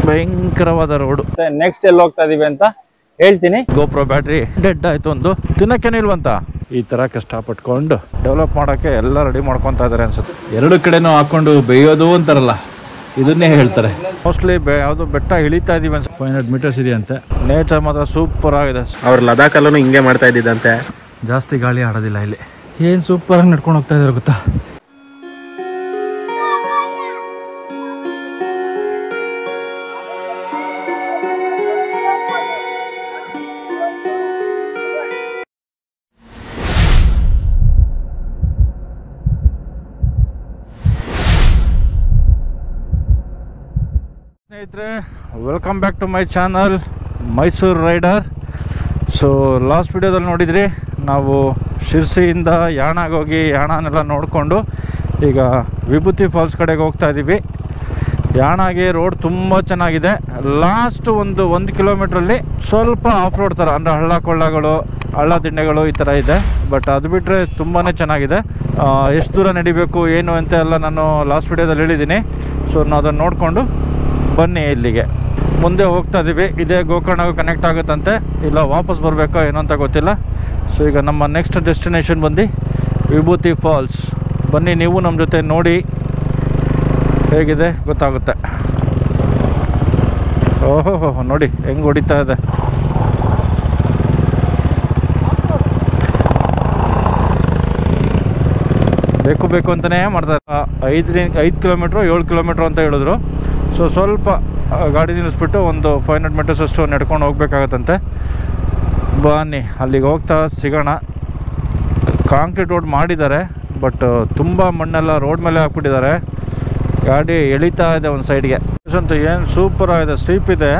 ಭಯಂಕರವಾದ road. Next ಎಲ್ಲಿ ಹೋಗ್ತಾ ಇದೀವಿ ಅಂತ ಹೇಳ್ತೀನಿ. ಗೋಪ್ರೋ ಬ್ಯಾಟ್ರಿ ಡೆಡ್ ಆಯ್ತು, ಒಂದು ತಿನ್ನಕ್ಕೇನಿಲ್ವಂತ. ಈ ತರ ಕಷ್ಟಪಟ್ಕೊಂಡು ಡೆವಲಪ್ ಮಾಡೋಕ್ಕೆ ಎಲ್ಲ ರೆಡಿ ಮಾಡ್ಕೊತಾ ಇದಾರೆ ಅನ್ಸುತ್ತೆ. ಎರಡು ಕಡೆನೂ ಹಾಕೊಂಡು ಬೇಯೋದು ಅಂತಾರಲ್ಲ, ಇದನ್ನೇ ಹೇಳ್ತಾರೆ. ಮೋಸ್ಟ್ಲಿ ಯಾವುದು ಬೆಟ್ಟ ಇಳಿತಾ ಇದೀವಿ ಅನ್ಸುತ್ತೆ. 500 ಮೀಟರ್ಸ್ ಇದೆಯಂತೆ. ನೇಚರ್ ಮಾತ್ರ ಸೂಪರ್ ಆಗಿದೆ. ಅವ್ರು ಲದಾಖಲ್ಲೂ ಹಿಂಗೆ ಮಾಡ್ತಾ ಇದ್ದಿದ್ದಂತೆ. ಜಾಸ್ತಿ ಗಾಳಿ ಆಡೋದಿಲ್ಲ ಇಲ್ಲಿ. ಏನು ಸೂಪರ್ ಆಗಿ ನಡ್ಕೊಂಡು ಹೋಗ್ತಾ ಇದಾರೆ ಗೊತ್ತಾ. ಸ್ನೇಹಿತರೆ, welcome back to my channel Mysuru Rider. So last ವಿಡಿಯೋದಲ್ಲಿ ನೋಡಿದ್ರಿ, ನಾವು ಶಿರ್ಸಿಯಿಂದ ಯಾಣಾಗೆ ಹೋಗಿ ಯಾಣನೆಲ್ಲ ನೋಡಿಕೊಂಡು ಈಗ ವಿಭೂತಿ ಫಾಲ್ಸ್ ಕಡೆಗೆ ಹೋಗ್ತಾ ಇದ್ದೀವಿ. ಯಾಣಾಗೆ ರೋಡ್ ತುಂಬ ಚೆನ್ನಾಗಿದೆ. ಲಾಸ್ಟ್ ಒಂದು ಕಿಲೋಮೀಟ್ರಲ್ಲಿ ಸ್ವಲ್ಪ ಆಫ್ ರೋಡ್ ಥರ, ಅಂದರೆ ಹಳ್ಳ ಕೊಳ್ಳಗಳು, ಹಳ್ಳ ದಿಣ್ಣೆಗಳು ಈ ಥರ ಇದೆ. ಬಟ್ ಅದು ಬಿಟ್ಟರೆ ತುಂಬಾ ಚೆನ್ನಾಗಿದೆ. ಎಷ್ಟು ದೂರ ನಡಿಬೇಕು ಏನು ಅಂತ ಎಲ್ಲ ನಾನು ಲಾಸ್ಟ್ ವಿಡಿಯೋದಲ್ಲಿ ಹೇಳಿದ್ದೀನಿ. ಸೊ ನಾವು ಅದನ್ನು ನೋಡಿಕೊಂಡು ಬನ್ನಿ ಇಲ್ಲಿಗೆ ಮುಂದೆ ಹೋಗ್ತಾ ಇದ್ದೀವಿ. ಇದೇ ಗೋಕರ್ಣಗೂ ಕನೆಕ್ಟ್ ಆಗುತ್ತಂತೆ, ಇಲ್ಲ ವಾಪಸ್ ಬರಬೇಕೋ ಏನೋ ಅಂತ ಗೊತ್ತಿಲ್ಲ. ಸೊ ಈಗ ನಮ್ಮ ನೆಕ್ಸ್ಟ್ ಡೆಸ್ಟಿನೇಷನ್ ಬಂದು ವಿಭೂತಿ ಫಾಲ್ಸ್. ಬನ್ನಿ ನೀವು ನಮ್ಮ ಜೊತೆ ನೋಡಿ, ಹೇಗಿದೆ ಗೊತ್ತಾಗುತ್ತೆ. ಓಹೋ ನೋಡಿ ಹೆಂಗೆ ಹೊಡಿತಾ ಇದೆ. ಬೇಕು ಅಂತಲೇ ಮಾಡ್ತಾರೆ. 5 ಕಿಲೋಮೀಟ್ರು 7 ಕಿಲೋಮೀಟ್ರು ಅಂತ ಹೇಳಿದ್ರು. ಸೊ ಸ್ವಲ್ಪ ಗಾಡಿ ನಿಲ್ಲಿಸ್ಬಿಟ್ಟು ಒಂದು 500 ಮೀಟರ್ಸ್ ಅಷ್ಟು ನಡ್ಕೊಂಡು ಹೋಗ್ಬೇಕಾಗತ್ತಂತೆ. ಬನ್ನಿ ಅಲ್ಲಿಗೆ ಹೋಗ್ತಾ ಸಿಗೋಣ. ಕಾಂಕ್ರೀಟ್ ರೋಡ್ ಮಾಡಿದ್ದಾರೆ, ಬಟ್ ತುಂಬ ಮಣ್ಣೆಲ್ಲ ರೋಡ್ ಮೇಲೆ ಹಾಕ್ಬಿಟ್ಟಿದ್ದಾರೆ. ಗಾಡಿ ಎಳಿತಾ ಇದೆ ಒಂದು ಸೈಡ್ಗೆ. ಅಂತೂ ಏನು ಸೂಪರ್ ಆಗಿದೆ, ಸ್ಟೀಪ್ ಇದೆ.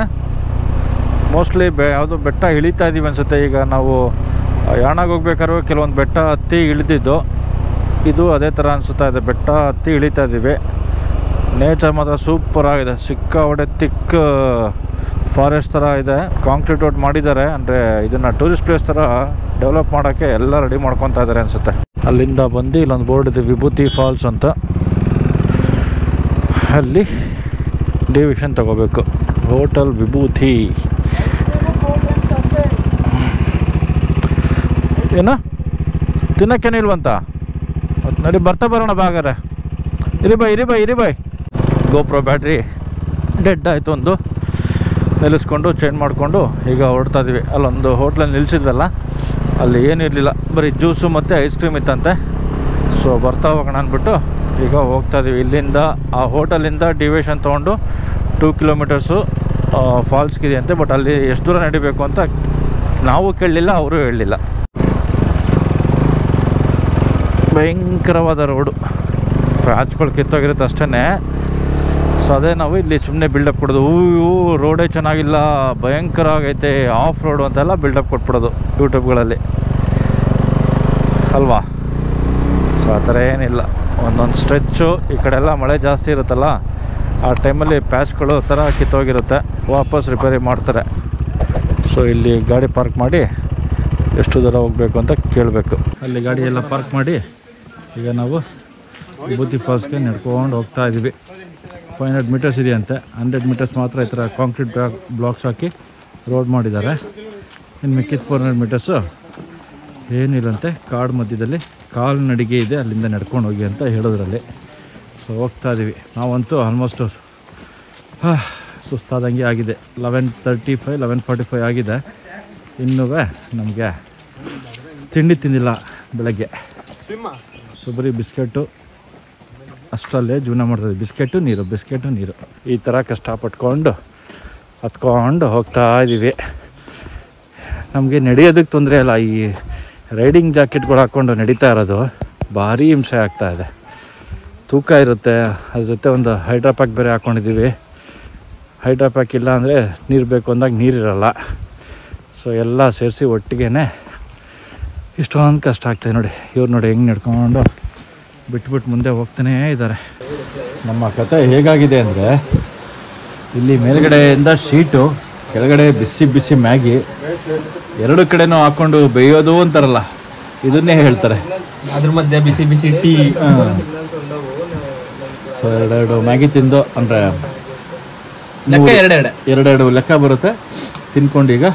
ಮೋಸ್ಟ್ಲಿ ಯಾವುದೋ ಬೆಟ್ಟ ಇಳಿತಾ ಇದ್ದೀವಿ ಅನಿಸುತ್ತೆ. ಈಗ ನಾವು ಯಾಣಾಗೆ ಹೋಗ್ಬೇಕಾದ್ರೆ ಕೆಲವೊಂದು ಬೆಟ್ಟ ಹತ್ತಿ ಇಳಿದಿದ್ದು, ಇದು ಅದೇ ಥರ ಅನಿಸುತ್ತಾ ಇದೆ. ಬೆಟ್ಟ ಹತ್ತಿ ಇಳಿತಾ ಇದ್ದೀವಿ. ನೇಚರ್ ಮಾತ್ರ ಸೂಪರ್ ಆಗಿದೆ. ಸಿಕ್ಕಾಪಟ್ಟೆ ತಿಕ್ ಫಾರೆಸ್ಟ್ ಥರ ಇದೆ. ಕಾಂಕ್ರೀಟ್ ರೋಡ್ ಮಾಡಿದ್ದಾರೆ, ಅಂದರೆ ಇದನ್ನು ಟೂರಿಸ್ಟ್ ಪ್ಲೇಸ್ ಥರ ಡೆವಲಪ್ ಮಾಡೋಕ್ಕೆ ಎಲ್ಲ ರೆಡಿ ಮಾಡ್ಕೊತಾ ಇದ್ದಾರೆ ಅನಿಸುತ್ತೆ. ಅಲ್ಲಿಂದ ಬಂದು ಇಲ್ಲೊಂದು ಬೋರ್ಡ್ ಇದೆ, ವಿಭೂತಿ ಫಾಲ್ಸ್ ಅಂತ. ಅಲ್ಲಿ ಡಿವಿಷನ್ ತಗೋಬೇಕು, ಹೋಟೆಲ್ ವಿಭೂತಿ. ಏನು ತಿನ್ನಕ್ಕೇನಿಲ್ವಂತ? ನಡಿ ಬರ್ತಾ ಬರೋಣ ಬಾಗಾರೆ. ಇರಿ ಬಾಯ್. ಗೋಪ್ರೋ ಬ್ಯಾಟ್ರಿ ಡೆಡ್ ಆಯಿತು, ಒಂದು ನಿಲ್ಲಿಸ್ಕೊಂಡು ಚೇಂಜ್ ಮಾಡಿಕೊಂಡು ಈಗ ಹೊರಡ್ತಾ ಇದ್ದೀವಿ. ಅಲ್ಲೊಂದು ಹೋಟ್ಲಲ್ಲಿ ನಿಲ್ಲಿಸಿದ್ವಲ್ಲ, ಅಲ್ಲಿ ಏನಿರಲಿಲ್ಲ, ಬರೀ ಜ್ಯೂಸು ಮತ್ತು ಐಸ್ ಕ್ರೀಮ್ ಇತ್ತಂತೆ. ಸೊ ಬರ್ತಾ ಹೋಗೋಣ ಅಂದ್ಬಿಟ್ಟು ಈಗ ಹೋಗ್ತಾ ಇದ್ದೀವಿ. ಇಲ್ಲಿಂದ ಆ ಹೋಟೆಲಿಂದ ಡಿವಿಷನ್ ತೊಗೊಂಡು 2 ಕಿಲೋಮೀಟರ್ಸು ಫಾಲ್ಸ್ಗಿದೆ ಅಂತೆ. ಬಟ್ ಅಲ್ಲಿ ಎಷ್ಟು ದೂರ ನಡಿಬೇಕು ಅಂತ ನಾವು ಕೇಳಲಿಲ್ಲ, ಅವರು ಹೇಳಲಿಲ್ಲ. ಭಯಂಕರವಾದ ರೋಡು, ಪ್ಯಾಚ್ಗಳು ಕಿತ್ತೋಗಿರುತ್ತೆ ಅಷ್ಟೇ. ಸೊ ಅದೇ ನಾವು ಇಲ್ಲಿ ಸುಮ್ಮನೆ ಬಿಲ್ಡಪ್ ಕೊಡೋದು. ರೋಡೇ ಚೆನ್ನಾಗಿಲ್ಲ, ಭಯಂಕರ ಆಗೈತೆ, ಆಫ್ ರೋಡು ಅಂತೆಲ್ಲ ಬಿಲ್ಡಪ್ ಕೊಟ್ಬಿಡೋದು ಯೂಟ್ಯೂಬ್ಗಳಲ್ಲಿ ಅಲ್ವಾ. ಸೊ ಆ ಥರ ಏನಿಲ್ಲ. ಒಂದೊಂದು ಸ್ಟ್ರೆಚ್ಚು ಈ ಕಡೆ ಎಲ್ಲ ಮಳೆ ಜಾಸ್ತಿ ಇರುತ್ತಲ್ಲ, ಆ ಟೈಮಲ್ಲಿ ಪ್ಯಾಚ್ಗಳು ಥರ ಕಿತ್ತೋಗಿರುತ್ತೆ, ವಾಪಸ್ ರಿಪೇರಿ ಮಾಡ್ತಾರೆ. ಸೊ ಇಲ್ಲಿ ಗಾಡಿ ಪಾರ್ಕ್ ಮಾಡಿ ಎಷ್ಟು ದೂರ ಹೋಗಬೇಕು ಅಂತ ಕೇಳಬೇಕು. ಅಲ್ಲಿ ಗಾಡಿ ಎಲ್ಲ ಪಾರ್ಕ್ ಮಾಡಿ ಈಗ ನಾವು ವಿಭೂತಿ ಫಾಲ್ಸ್ಗೆ ನಡ್ಕೊಂಡು ಹೋಗ್ತಾ ಇದ್ದೀವಿ. 500 ಮೀಟರ್ಸ್ ಇದೆಯಂತೆ. 100 ಮೀಟರ್ಸ್ ಮಾತ್ರ ಈ ಥರ ಕಾಂಕ್ರೀಟ್ ಬ್ಲಾಕ್ಸ್ ಹಾಕಿ ರೋಡ್ ಮಾಡಿದ್ದಾರೆ. ಇನ್ನು ಮಿಕ್ಕಿದ 400 ಮೀಟರ್ಸು ಏನಿಲ್ಲಂತೆ, ಕಾಡು ಮಧ್ಯದಲ್ಲಿ ಕಾಲ್ನಡಿಗೆ ಇದೆ, ಅಲ್ಲಿಂದ ನಡ್ಕೊಂಡು ಹೋಗಿ ಅಂತ ಹೇಳಿದ್ರಲ್ಲಿ. ಸೊ ಹೋಗ್ತಾ ಇದ್ದೀವಿ. ನಾವಂತೂ ಆಲ್ಮೋಸ್ಟು ಸುಸ್ತಾದಂಗೆ ಆಗಿದೆ. 11:45 ಆಗಿದೆ. ಇನ್ನೂ ನಮಗೆ ತಿಂಡಿ ತಿಂದಿಲ್ಲ ಬೆಳಗ್ಗೆ. ಸೊ ಬರೀ ಬಿಸ್ಕೆಟು ಅಷ್ಟಲ್ಲೇ ಜೀವನ ಮಾಡ್ತಾಯಿದ್ವಿ. ಬಿಸ್ಕೆಟು ನೀರು ಈ ಥರ ಕಷ್ಟಪಟ್ಕೊಂಡು ಹತ್ಕೊಂಡು ಹೋಗ್ತಾ ಇದ್ದೀವಿ. ನಮಗೆ ನಡೆಯೋದಕ್ಕೆ ತೊಂದರೆ ಇಲ್ಲ. ಈ ರೈಡಿಂಗ್ ಜಾಕೆಟ್ಗಳು ಹಾಕ್ಕೊಂಡು ನಡೀತಾ ಇರೋದು ಭಾರಿ ಹಿಂಸೆ ಆಗ್ತಾಯಿದೆ. ತೂಕ ಇರುತ್ತೆ, ಅದ್ರ ಜೊತೆ ಒಂದು ಹೈಡ್ರಾ ಪ್ಯಾಕ್ ಬೇರೆ ಹಾಕ್ಕೊಂಡಿದ್ದೀವಿ. ಹೈಡ್ರಾ ಪ್ಯಾಕ್ ಇಲ್ಲ ಅಂದರೆ ನೀರು ಬೇಕು ಅಂದಾಗ ನೀರಿರಲ್ಲ. ಸೊ ಎಲ್ಲ ಸೇರಿಸಿ ಒಟ್ಟಿಗೆ ಇಷ್ಟೊಂದು ಕಷ್ಟ ಆಗ್ತಾಯಿದೆ ನೋಡಿ. ಇವ್ರು ನೋಡಿ ಹೆಂಗೆ ನಡ್ಕೊಂಡು ಬಿಟ್ಬಿಟ್ಟು ಮುಂದೆ ಹೋಗ್ತಾನೇ ಇದ್ದಾರೆ. ನಮ್ಮ ಕತೆ ಹೇಗಾಗಿದೆ ಅಂದರೆ, ಇಲ್ಲಿ ಮೇಲ್ಗಡೆಯಿಂದ ಶೀಟು, ಕೆಳಗಡೆ ಬಿಸಿ ಮ್ಯಾಗಿ, ಎರಡು ಕಡೆನೂ ಹಾಕ್ಕೊಂಡು ಬೇಯೋದು ಅಂತಾರಲ್ಲ, ಇದನ್ನೇ ಹೇಳ್ತಾರೆ. ಅದ್ರ ಮಧ್ಯೆ ಬಿಸಿ ಟೀ. ಸೊ 2 ಮ್ಯಾಗಿ ತಿಂದು, ಅಂದರೆ ಎರಡೆರಡು ಲೆಕ್ಕ ಬರುತ್ತೆ. ತಿನ್ಕೊಂಡು ಈಗ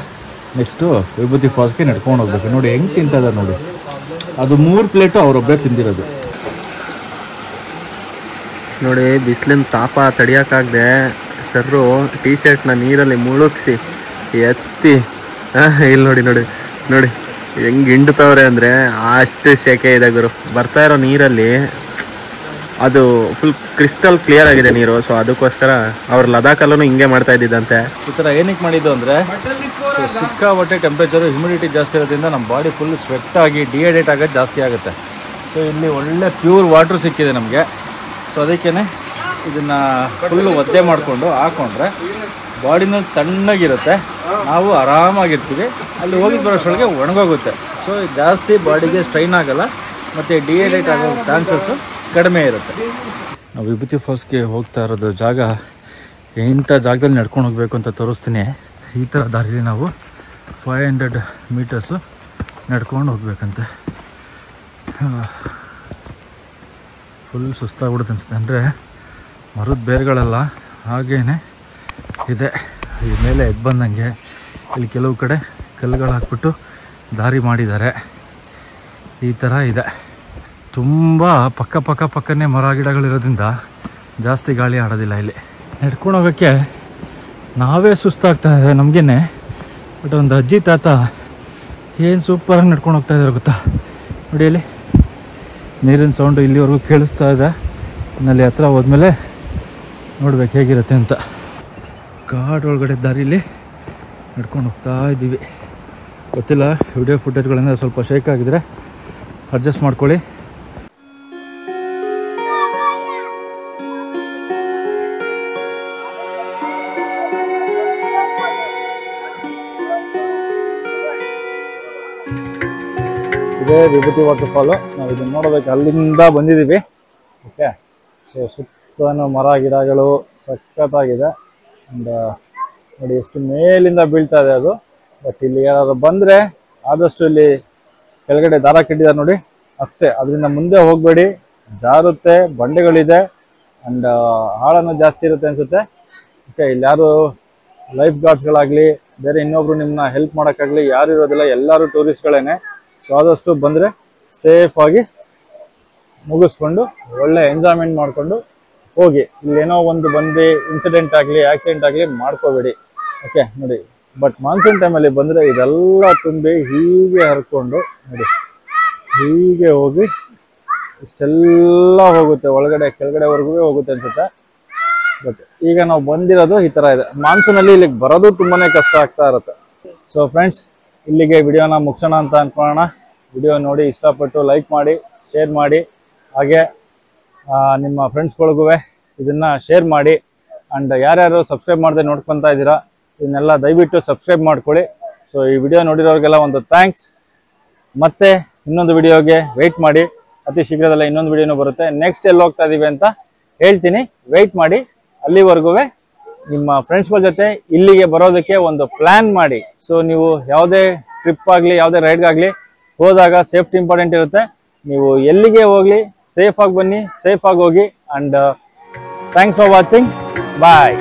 ನೆಕ್ಸ್ಟು ವಿಭೂತಿ ಫಾಲ್ಸ್ಗೆ ನಡ್ಕೊಂಡು ಹೋಗ್ಬೇಕು. ನೋಡಿ ಹೆಂಗೆ ತಿಂತದ ನೋಡಿ, ಅದು 3 ಪ್ಲೇಟು ಅವರೊಬ್ಬರೇ ತಿಂದಿರೋದು. ನೋಡಿ ಬಿಸಿಲಿನ ತಾಪ ತಡಿಯೋಕ್ಕಾಗದೆ ಸರ್ರು ಟೀ ಶರ್ಟ್ನ ನೀರಲ್ಲಿ ಮುಳುಗಿಸಿ ಎತ್ತಿ ಇಲ್ಲಿ ನೋಡಿ ನೋಡಿ ನೋಡಿ ಹೆಂಗೆ ಹಿಂಡ್ತವ್ರೆ ಅಂದರೆ ಅಷ್ಟು ಶೆಕೆ ಇದೆ ಗುರು. ಬರ್ತಾ ಇರೋ ನೀರಲ್ಲಿ ಅದು ಫುಲ್ ಕ್ರಿಸ್ಟಲ್ ಕ್ಲಿಯರ್ ಆಗಿದೆ ನೀರು. ಸೊ ಅದಕ್ಕೋಸ್ಕರ ಅವ್ರು ಲದಾಖಲ್ಲೂ ಹಿಂಗೆ ಮಾಡ್ತಾ ಇದ್ದಿದ್ದಂತೆ. ಈ ಥರ ಏನಕ್ಕೆ ಮಾಡಿದ್ದು ಅಂದರೆ ಸಿಕ್ಕಾಪಟ್ಟೆ ಟೆಂಪ್ರೇಚರು ಹ್ಯುಮಿಡಿಟಿ ಜಾಸ್ತಿ ಇರೋದ್ರಿಂದ ನಮ್ಮ ಬಾಡಿ ಫುಲ್ ಸ್ವೆಟ್ ಆಗಿ ಡಿಹೈಡ್ರೇಟ್ ಆಗೋದು ಜಾಸ್ತಿ ಆಗುತ್ತೆ. ಸೊ ಇಲ್ಲಿ ಒಳ್ಳೆ ಪ್ಯೂರ್ ವಾಟ್ರ್ ಸಿಕ್ಕಿದೆ ನಮಗೆ. ಸೊ ಅದಕ್ಕೇ ಇದನ್ನು ಫುಲ್ಲು ಒದ್ದೆ ಮಾಡಿಕೊಂಡು ಹಾಕ್ಕೊಂಡ್ರೆ ಬಾಡಿನೂ ತಣ್ಣಗಿರುತ್ತೆ, ನಾವು ಆರಾಮಾಗಿರ್ತೀವಿ. ಅಲ್ಲಿ ಹೋಗಿ ಬರೋಷ್ಟೊಳಗೆ ಒಣಗೋಗುತ್ತೆ. ಸೊ ಜಾಸ್ತಿ ಬಾಡಿಗೆ ಸ್ಟ್ರೈನ್ ಆಗೋಲ್ಲ ಮತ್ತು ಡಿಹೈಡ್ರೇಟ್ ಆಗೋ ಚಾನ್ಸಸ್ಸು ಕಡಿಮೆ ಇರುತ್ತೆ. ನಾವು ವಿಭೂತಿ ಫಾಲ್ಸ್ಗೆ ಹೋಗ್ತಾ ಇರೋದು ಜಾಗ ಇಂಥ ಜಾಗದಲ್ಲಿ ನಡ್ಕೊಂಡು ಹೋಗಬೇಕು ಅಂತ ತೋರಿಸ್ತೀನಿ. ಈ ಥರ ದಾರಿಲಿ ನಾವು 500 ಮೀಟರ್ಸು ನಡ್ಕೊಂಡು ಹೋಗ್ಬೇಕಂತೆ. ಫುಲ್ ಸುಸ್ತಾಗ್ಬಿಡುತ್ತೆ ಅನಿಸುತ್ತೆ. ಅಂದರೆ ಮರದ ಬೇರುಗಳೆಲ್ಲ ಹಾಗೇ ಇದೆ. ಈ ಮೇಲೆ ಎದ್ದು ಬಂದಂಗೆ ಇಲ್ಲಿ ಕೆಲವು ಕಡೆ ಕಲ್ಲುಗಳು ಹಾಕ್ಬಿಟ್ಟು ದಾರಿ ಮಾಡಿದ್ದಾರೆ. ಈ ಥರ ಇದೆ. ತುಂಬ ಪಕ್ಕನೇ ಮರ ಗಿಡಗಳಿರೋದ್ರಿಂದ ಜಾಸ್ತಿ ಗಾಳಿ ಆಡೋದಿಲ್ಲ ಇಲ್ಲಿ. ನಡ್ಕೊಂಡು ಹೋಗೋಕ್ಕೆ ನಾವೇ ಸುಸ್ತಾಗ್ತಾ ಇದೆ ನಮಗೇನೆ. ಬಟ್ ಒಂದು ಅಜ್ಜಿ ತಾತ ಏನು ಸೂಪರಾಗಿ ನಡ್ಕೊಂಡು ಹೋಗ್ತಾ ಇದ್ದಾರೆ ಗೊತ್ತಾ. ನೋಡಿ ಅಲ್ಲಿ ನೀರಿನ ಸೌಂಡು ಇಲ್ಲಿವರೆಗೂ ಕೇಳಿಸ್ತಾ ಇದೆ. ಇನ್ನಲ್ಲಿ ಹತ್ರ ಹೋದ್ಮೇಲೆ ನೋಡ್ಬೇಕು ಹೇಗಿರುತ್ತೆ ಅಂತ. ಕಾಡೊಳಗಡೆ ದಾರಿಲಿ ನಡ್ಕೊಂಡು ಹೋಗ್ತಾ ಇದ್ದೀವಿ. ಗೊತ್ತಿಲ್ಲ, ವಿಡಿಯೋ ಫುಟೇಜ್ಗಳಿಂದ ಸ್ವಲ್ಪ ಶೇಕ್ ಆಗಿದ್ರೆ ಅಡ್ಜಸ್ಟ್ ಮಾಡ್ಕೊಳ್ಳಿ. ಇದೇ ವಿಭೂತಿ ವಾಟರ್ ಫಾಲು. ನಾವು ಇದನ್ನು ನೋಡೋದಕ್ಕೆ ಅಲ್ಲಿಂದ ಬಂದಿದ್ದೀವಿ. ಓಕೆ, ಸೊ ಸುತ್ತಲೂ ಮರ ಗಿಡಗಳು ಸಖತ್ತಾಗಿದೆ. ಒಂದು ನೋಡಿ ಎಷ್ಟು ಮೇಲಿಂದ ಬೀಳ್ತಾ ಇದೆ ಅದು. ಬಟ್ ಇಲ್ಲಿ ಯಾರಾದ್ರು ಬಂದರೆ ಆದಷ್ಟು ಇಲ್ಲಿ ಕೆಳಗಡೆ ದಾರ ಕಟ್ಟಿದ್ದಾರೆ ನೋಡಿ, ಅಷ್ಟೇ. ಅದರಿಂದ ಮುಂದೆ ಹೋಗಬೇಡಿ, ಜಾರುತ್ತೆ, ಬಂಡೆಗಳಿದೆ ಆ್ಯಂಡ್ ಆಳನೂ ಜಾಸ್ತಿ ಇರುತ್ತೆ ಅನಿಸುತ್ತೆ. ಓಕೆ, ಇಲ್ಲಿ ಯಾರು ಲೈಫ್ ಗಾರ್ಡ್ಸ್ಗಳಾಗಲಿ ಬೇರೆ ಇನ್ನೊಬ್ರು ನಿಮ್ಮನ್ನ ಹೆಲ್ಪ್ ಮಾಡೋಕ್ಕಾಗಲಿ ಯಾರು ಇರೋದಿಲ್ಲ, ಎಲ್ಲರೂ ಟೂರಿಸ್ಟ್ಗಳೇನೆ. ಸೊ ಆದಷ್ಟು ಬಂದರೆ ಸೇಫಾಗಿ ಮುಗಿಸ್ಕೊಂಡು ಒಳ್ಳೆ ಎಂಜಾಯ್ಮೆಂಟ್ ಮಾಡಿಕೊಂಡು ಹೋಗಿ. ಇಲ್ಲೇನೋ ಒಂದು ಬಂದು ಇನ್ಸಿಡೆಂಟ್ ಆಗಲಿ ಆಕ್ಸಿಡೆಂಟ್ ಆಗಲಿ ಮಾಡ್ಕೋಬೇಡಿ. ಓಕೆ ನೋಡಿ, ಬಟ್ ಮಾನ್ಸೂನ್ ಟೈಮಲ್ಲಿ ಬಂದರೆ ಇದೆಲ್ಲ ತುಂಬಿ ಹೀಗೆ ಹರ್ಕೊಂಡು ನೋಡಿ ಹೀಗೆ ಹೋಗಿ ಇಷ್ಟೆಲ್ಲ ಹೋಗುತ್ತೆ, ಒಳಗಡೆ ಕೆಳಗಡೆವರೆಗೂ ಹೋಗುತ್ತೆ ಅನ್ಸುತ್ತೆ. ಬಟ್ ಈಗ ನಾವು ಬಂದಿರೋದು ಈ ಥರ ಇದೆ. ಮಾನ್ಸೂನಲ್ಲಿ ಇಲ್ಲಿಗೆ ಬರೋದು ತುಂಬಾ ಕಷ್ಟ ಆಗ್ತಾ ಇರುತ್ತೆ. ಸೊ ಫ್ರೆಂಡ್ಸ್, ಇಲ್ಲಿಗೆ ವಿಡಿಯೋನ ಮುಗಿಸೋಣ ಅಂತ ಅಂದ್ಕೊಳ್ಳೋಣ. ವಿಡಿಯೋ ನೋಡಿ ಇಷ್ಟಪಟ್ಟು ಲೈಕ್ ಮಾಡಿ, ಶೇರ್ ಮಾಡಿ, ಹಾಗೆ ನಿಮ್ಮ ಫ್ರೆಂಡ್ಸ್ಗಳಿಗೂ ಇದನ್ನು ಶೇರ್ ಮಾಡಿ. ಆ್ಯಂಡ್ ಯಾರ್ಯಾರು ಸಬ್ಸ್ಕ್ರೈಬ್ ಮಾಡದೆ ನೋಡ್ಕೊತಾ ಇದ್ದೀರಾ ಇದನ್ನೆಲ್ಲ ದಯವಿಟ್ಟು ಸಬ್ಸ್ಕ್ರೈಬ್ ಮಾಡ್ಕೊಳ್ಳಿ. ಸೊ ಈ ವಿಡಿಯೋ ನೋಡಿರೋರಿಗೆಲ್ಲ ಒಂದು ಥ್ಯಾಂಕ್ಸ್. ಮತ್ತೆ ಇನ್ನೊಂದು ವಿಡಿಯೋಗೆ ವೆಯ್ಟ್ ಮಾಡಿ, ಅತಿ ಶೀಘ್ರದಲ್ಲೇ ಇನ್ನೊಂದು ವಿಡಿಯೋನೂ ಬರುತ್ತೆ. ನೆಕ್ಸ್ಟ್ ಎಲ್ಲಿ ಹೋಗ್ತಾ ಇದ್ದೀವಿ ಅಂತ ಹೇಳ್ತೀನಿ, ವೆಯ್ಟ್ ಮಾಡಿ. ಅಲ್ಲಿವರೆಗೂ ನಿಮ್ಮ ಫ್ರೆಂಡ್ಸ್ಗಳ ಜೊತೆ ಇಲ್ಲಿಗೆ ಬರೋದಕ್ಕೆ ಒಂದು ಪ್ಲ್ಯಾನ್ ಮಾಡಿ. ಸೊ ನೀವು ಯಾವುದೇ ಟ್ರಿಪ್ ಆಗಲಿ ಯಾವುದೇ ರೈಡ್ಗಾಗಲಿ ಹೋದಾಗ ಸೇಫ್ಟಿ ಇಂಪಾರ್ಟೆಂಟ್ ಇರುತ್ತೆ. ನೀವು ಎಲ್ಲಿಗೆ ಹೋಗಲಿ ಸೇಫಾಗಿ ಬನ್ನಿ, ಸೇಫಾಗಿ ಹೋಗಿ. And thanks for watching. Bye.